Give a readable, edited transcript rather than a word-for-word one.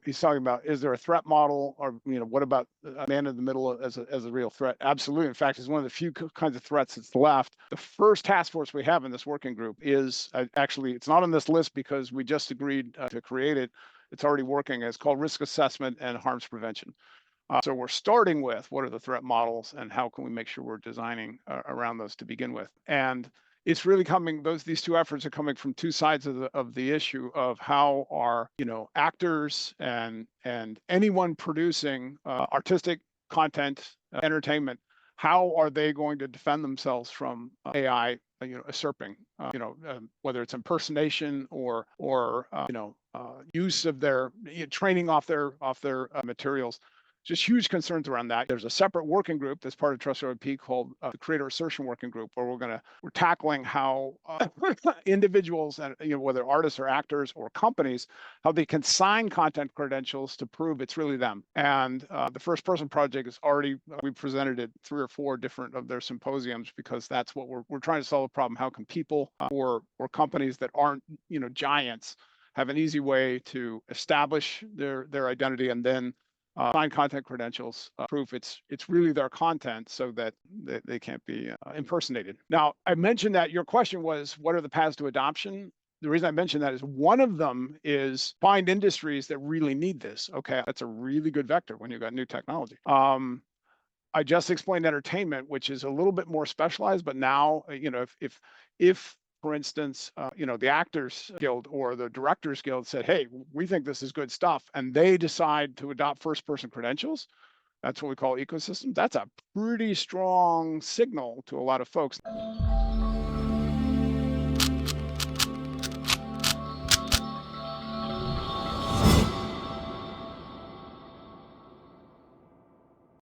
he's talking about, is there a threat model, or what about a man in the middle as a real threat? Absolutely. In fact, it's one of the few kinds of threats that's left. The first task force we have in this working group is actually, it's not on this list because we just agreed to create it. It's already working. It's called risk assessment and harms prevention. So we're starting with what are the threat models and how can we make sure we're designing around those to begin with. And it's really coming, these two efforts are coming from two sides of the issue of how are, actors and anyone producing artistic content, entertainment, how are they going to defend themselves from AI, usurping, whether it's impersonation or use of their training off their materials. Just huge concerns around that. There's a separate working group that's part of Trust OIP called the Creator Assertion Working Group, where we're tackling how individuals, and whether artists or actors or companies, how they can sign content credentials to prove it's really them. And the First Person Project is already, we presented it 3 or 4 different of their symposiums, because that's what we're trying to solve a problem. How can people or companies that aren't giants have an easy way to establish their identity and then sign content credentials, proof it's really their content, so that they can't be impersonated. Now, I mentioned that your question was, what are the paths to adoption? The reason I mentioned that is one of them is find industries that really need this. Okay, that's a really good vector when you've got new technology. I just explained entertainment, which is a little bit more specialized, but now, if for instance, the Actors Guild or the Directors Guild said, hey, we think this is good stuff, and they decide to adopt first-person credentials, that's what we call ecosystem. That's a pretty strong signal to a lot of folks.